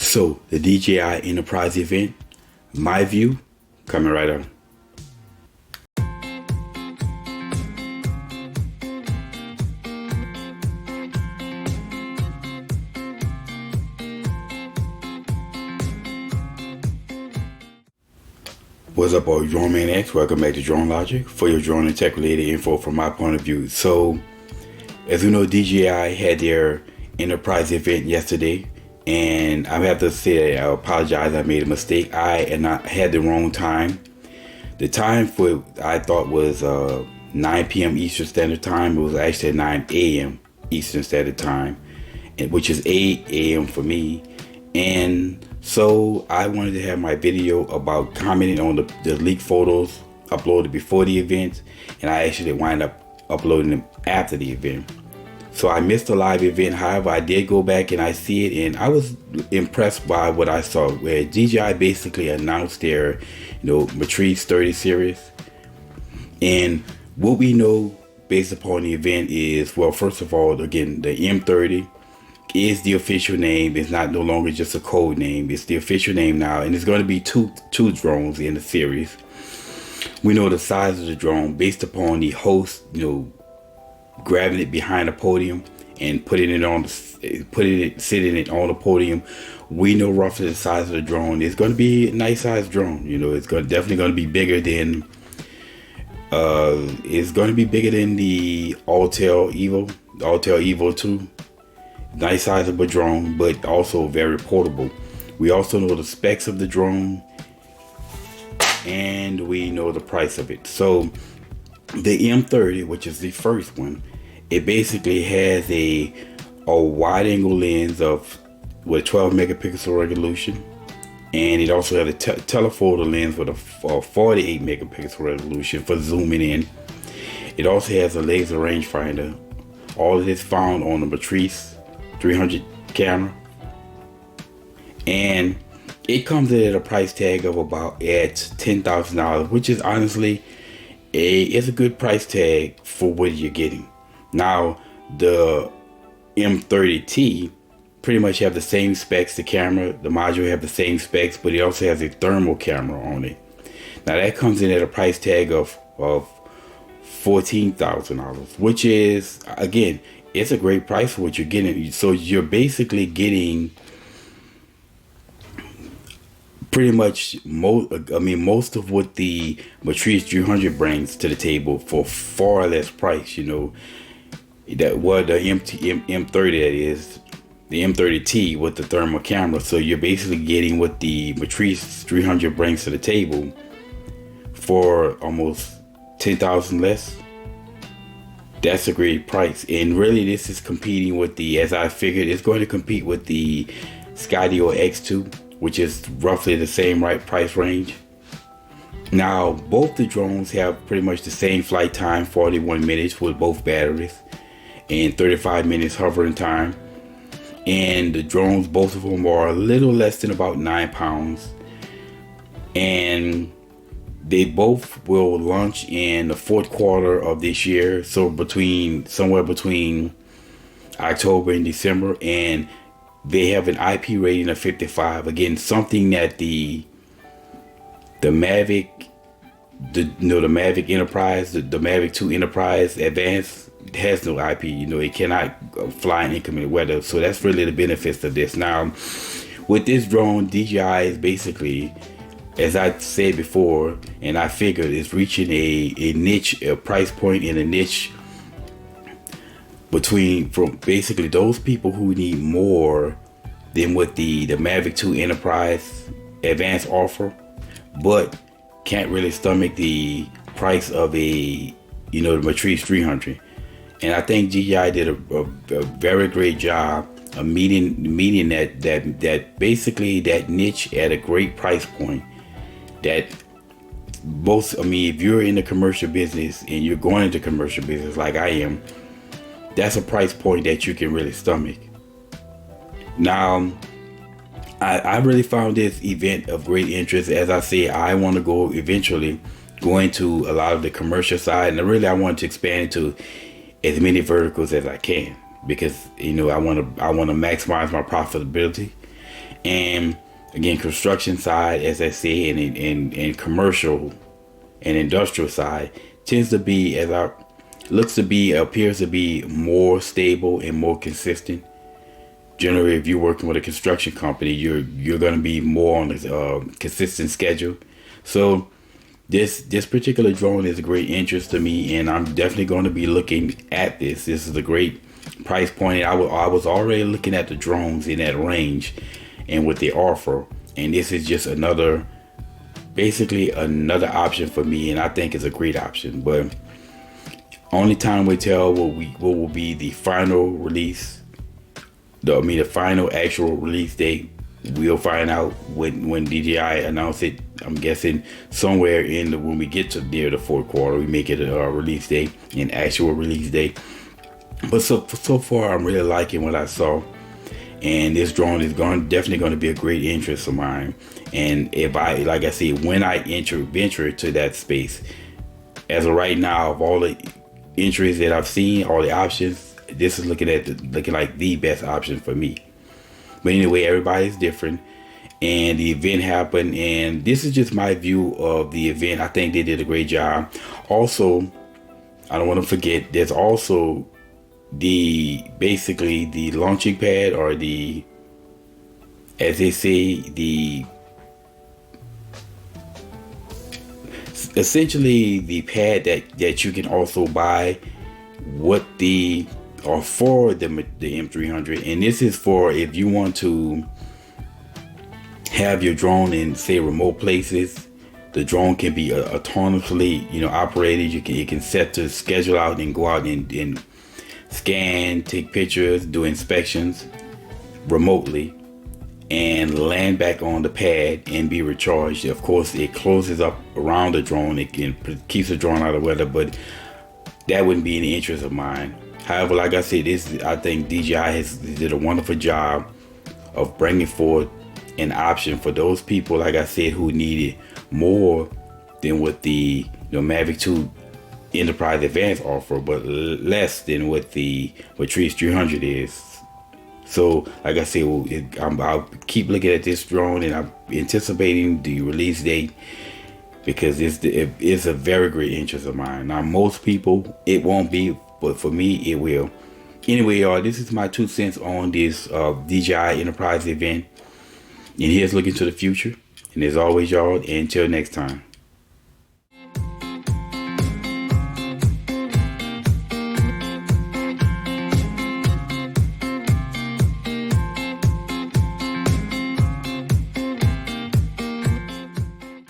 So the DJI Enterprise Event, my view, coming right up. What's up, all drone maniacs? Welcome back to Drone Logic for your drone and tech related info from my point of view. So, as you know, DJI had their Enterprise event yesterday, and I have to say that I apologize. I made a mistake. I had the wrong time. The time for I thought was 9 p.m. Eastern Standard Time. It was actually 9 a.m. Eastern Standard Time, which is 8 a.m. for me. And so I wanted to have my video about commenting on the leaked photos uploaded before the event, and I actually wind up uploading them after the event. So I missed the live event. However, I did go back and I see it, and I was impressed by what I saw, where DJI basically announced their Matrice 30 series. And what we know based upon the event is, well, first of all, again, the M30 is the official name. It's no longer just a code name. It's the official name now, and it's going to be two drones in the series. We know the size of the drone based upon the host, grabbing it behind the podium and sitting it on the podium. We know roughly the size of the drone. It's going to be a nice sized drone. It's definitely going to be bigger than the Autel Evo 2. Nice sizable drone, but also very portable. We also know the specs of the drone, and we know the price of it. So the M30, which is the first one, it basically has a wide angle lens with 12 megapixel resolution, and it also has a telephoto lens with a 48 megapixel resolution for zooming in. It also has a laser rangefinder. All of this found on the Matrice 300 camera, and it comes in at a price tag of about at $10,000, which is honestly it's a good price tag for what you're getting. Now the M30T pretty much have the same specs. The camera, the module have the same specs, but it also has a thermal camera on it. Now that comes in at a price tag of $14,000, which is, again, it's a great price for what you're getting. So you're basically getting pretty much most of what the Matrice 300 brings to the table for far less price. That what the M30 that is, the M30T with the thermal camera. So you're basically getting what the Matrice 300 brings to the table for almost 10,000 less. That's a great price, and really this is competing with as I figured, it's going to compete with the Skydio X2, which is roughly the same price range. Now both the drones have pretty much the same flight time, 41 minutes with both batteries, and 35 minutes hovering time. And the drones, both of them, are a little less than about 9 pounds, and they both will launch in the fourth quarter of this year, so somewhere between October and December, and they have an IP rating of 55. Again, something that the Mavic, the Mavic Enterprise, the Mavic 2 Enterprise Advanced has no IP. It cannot fly in inclement weather, so that's really the benefits of this. Now, with this drone, DJI is basically, as I said before, and I figured, it's reaching a niche, a price point in a niche from basically those people who need more than what the Mavic 2 Enterprise Advanced offer, but can't really stomach the price of the Matrice 300. And I think DJI did a very great job of meeting that basically that niche at a great price point. That if you're in the commercial business and you're going into commercial business like I am, that's a price point that you can really stomach. Now, I really found this event of great interest. As I say, I want to eventually go into a lot of the commercial side, and I want to expand into as many verticals as I can, because I want to maximize my profitability. And again, construction side, as I say, and commercial and industrial side tends to be, appears to be more stable and more consistent. Generally, if you're working with a construction company, you're going to be more on a consistent schedule. So this particular drone is a great interest to me, and I'm definitely going to be looking at this. This is a great price point. I was already looking at the drones in that range and what they offer, and this is just basically another option for me, and I think it's a great option. But only time will tell what will be the final release. The final actual release date. We'll find out when DJI announce it. I'm guessing somewhere when we get to near the fourth quarter, we make it a release date, an actual release date. But so far, I'm really liking what I saw, and this drone is definitely going to be a great interest of mine. And if like I said, when I venture to that space, as of right now, of all the entries that I've seen, all the options, this is looking like the best option for me. But anyway, everybody's different, and the event happened, and this is just my view of the event. I think they did a great job. Also, I don't want to forget, there's also basically the launching pad, or as they say, essentially the pad that you can also buy for the M300. And this is for if you want to have your drone in, say, remote places. The drone can be autonomously operated. You can set to schedule out and go out and scan, take pictures, do inspections remotely, and land back on the pad and be recharged. Of course, it closes up around the drone. It keeps the drone out of weather, but that wouldn't be in the interest of mine. However, like I said, I think DJI did a wonderful job of bringing forth an option for those people, like I said, who needed more than what the Mavic 2 Enterprise Advanced offer, but less than what the Matrice 300 is. So, like I said, I'll keep looking at this drone, and I'm anticipating the release date, because it's a very great interest of mine. Now, most people, it won't be, but for me, it will. Anyway, y'all, this is my 2 cents on this DJI Enterprise event. And here's looking to the future. And as always, y'all, until next time.